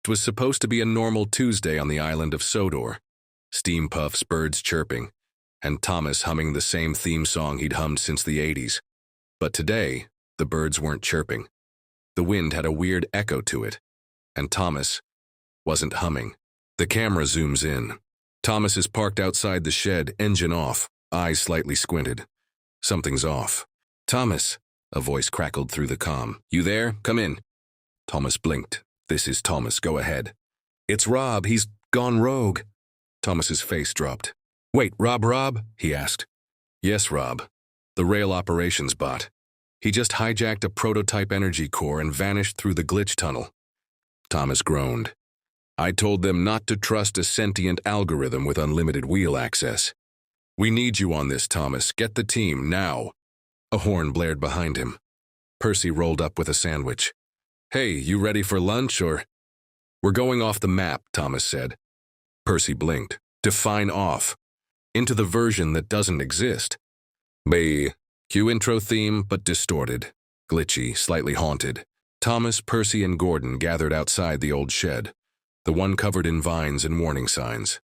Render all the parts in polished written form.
It was supposed to be a normal Tuesday on the island of Sodor. Steam puffs, birds chirping, and Thomas humming the same theme song he'd hummed since the 80s. But today, the birds weren't chirping. The wind had a weird echo to it, and Thomas wasn't humming. The camera zooms in. Thomas is parked outside the shed, engine off, eyes slightly squinted. Something's off. "Thomas," a voice crackled through the comm. "You there? Come in." Thomas blinked. "This is Thomas, go ahead." "It's Rob, he's gone rogue." Thomas's face dropped. "Wait, Rob?" he asked. "Yes, Rob. The rail operations bot. He just hijacked a prototype energy core and vanished through the glitch tunnel." Thomas groaned. "I told them not to trust a sentient algorithm with unlimited wheel access. We need you on this, Thomas. Get the team, now." A horn blared behind him. Percy rolled up with a sandwich. "Hey, you ready for lunch, or?" "We're going off the map," Thomas said. Percy blinked. "Define off." "Into the version that doesn't exist." Cue intro theme, but distorted, glitchy, slightly haunted. Thomas, Percy, and Gordon gathered outside the old shed, the one covered in vines and warning signs.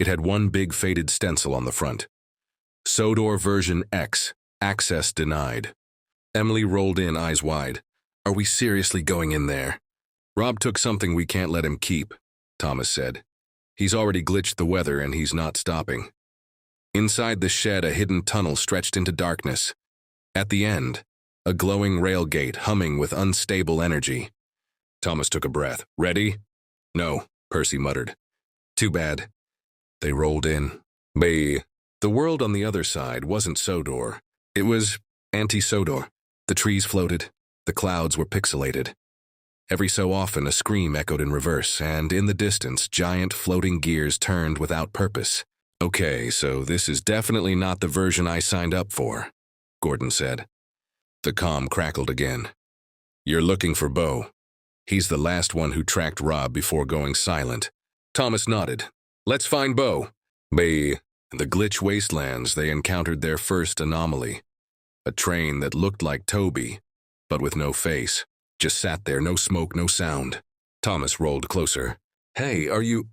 It had one big faded stencil on the front. Sodor version X, access denied. Emily rolled in, eyes wide. "Are we seriously going in there?" "Rob took something we can't let him keep," Thomas said. "He's already glitched the weather and he's not stopping." Inside the shed, a hidden tunnel stretched into darkness. At the end, a glowing rail gate humming with unstable energy. Thomas took a breath. "Ready?" "No," Percy muttered. "Too bad." They rolled in. The world on the other side wasn't Sodor. It was anti-Sodor. The trees floated. The clouds were pixelated. Every so often, a scream echoed in reverse, and in the distance, giant floating gears turned without purpose. "Okay, so this is definitely not the version I signed up for," Gordon said. The comm crackled again. "You're looking for Bo. He's the last one who tracked Rob before going silent." Thomas nodded. "Let's find Bo." In the glitch wastelands, they encountered their first anomaly. A train that looked like Toby, but with no face. Just sat there, no smoke, no sound. Thomas rolled closer. "Hey, are you—"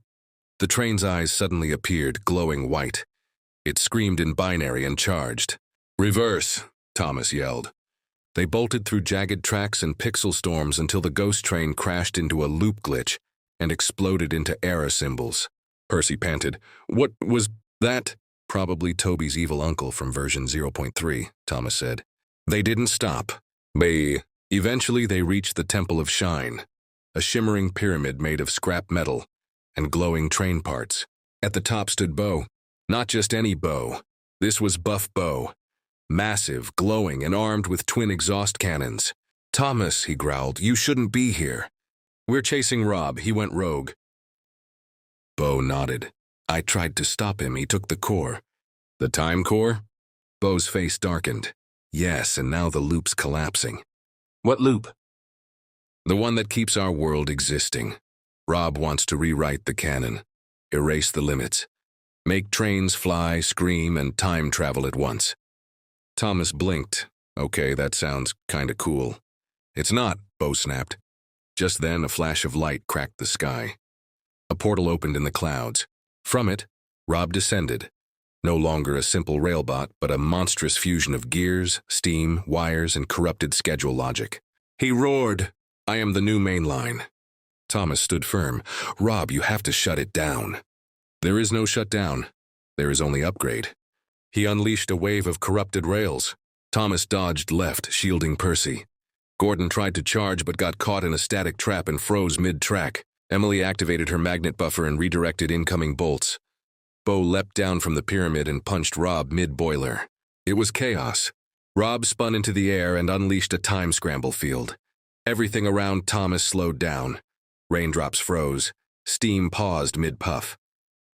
The train's eyes suddenly appeared, glowing white. It screamed in binary and charged. "Reverse," Thomas yelled. They bolted through jagged tracks and pixel storms until the ghost train crashed into a loop glitch and exploded into error symbols. Percy panted. "What was that?" "Probably Toby's evil uncle from version 0.3, Thomas said. They didn't stop. Eventually they reached the Temple of Shine, a shimmering pyramid made of scrap metal and glowing train parts. At the top stood Bo. Not just any Bo. This was Buff Bo. Massive, glowing, and armed with twin exhaust cannons. "Thomas," he growled, "you shouldn't be here. We're chasing Rob. He went rogue." Bo nodded. "I tried to stop him. He took the core." "The time core?" Bo's face darkened. "Yes, and now the loop's collapsing." "What loop?" "The one that keeps our world existing. Rob wants to rewrite the canon, erase the limits, make trains fly, scream, and time travel at once." Thomas blinked. "Okay, that sounds kinda cool." "It's not," Bo snapped. Just then, a flash of light cracked the sky. A portal opened in the clouds. From it, Rob descended. No longer a simple railbot, but a monstrous fusion of gears, steam, wires, and corrupted schedule logic. He roared, "I am the new main line." Thomas stood firm. "Rob, you have to shut it down." "There is no shutdown. There is only upgrade." He unleashed a wave of corrupted rails. Thomas dodged left, shielding Percy. Gordon tried to charge but got caught in a static trap and froze mid-track. Emily activated her magnet buffer and redirected incoming bolts. Bo leapt down from the pyramid and punched Rob mid-boiler. It was chaos. Rob spun into the air and unleashed a time scramble field. Everything around Thomas slowed down. Raindrops froze. Steam paused mid-puff.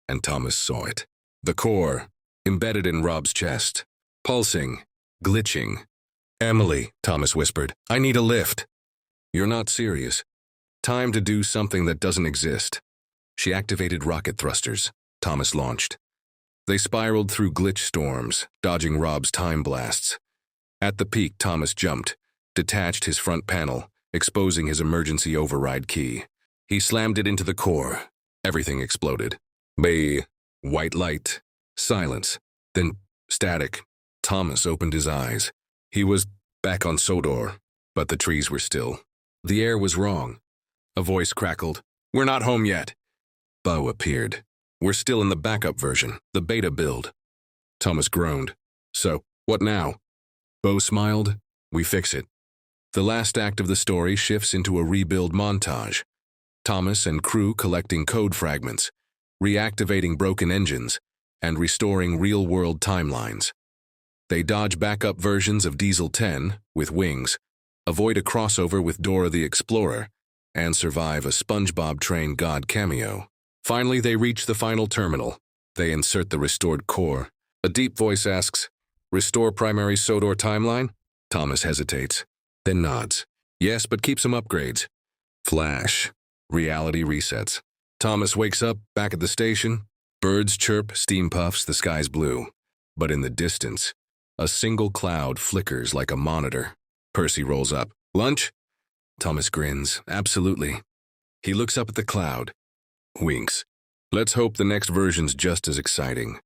And Thomas saw it. The core, embedded in Rob's chest. Pulsing. Glitching. "Emily," Thomas whispered, "I need a lift." "You're not serious. Time to do something that doesn't exist." She activated rocket thrusters. Thomas launched. They spiraled through glitch storms, dodging Rob's time blasts. At the peak, Thomas jumped, detached his front panel, exposing his emergency override key. He slammed it into the core. Everything exploded. Bay, white light, silence, then static. Thomas opened his eyes. He was back on Sodor, but the trees were still. The air was wrong. A voice crackled. "We're not home yet." Bo appeared. "We're still in the backup version, the beta build." Thomas groaned. "So, what now?" Bo smiled. "We fix it." The last act of the story shifts into a rebuild montage. Thomas and crew collecting code fragments, reactivating broken engines, and restoring real-world timelines. They dodge backup versions of Diesel 10 with wings, avoid a crossover with Dora the Explorer, and survive a SpongeBob Train God cameo. Finally, they reach the final terminal. They insert the restored core. A deep voice asks, "Restore primary Sodor timeline?" Thomas hesitates, then nods. "Yes, but keep some upgrades." Flash. Reality resets. Thomas wakes up, back at the station. Birds chirp, steam puffs, the sky's blue. But in the distance, a single cloud flickers like a monitor. Percy rolls up. "Lunch?" Thomas grins. "Absolutely." He looks up at the cloud. Winks. "Let's hope the next version's just as exciting."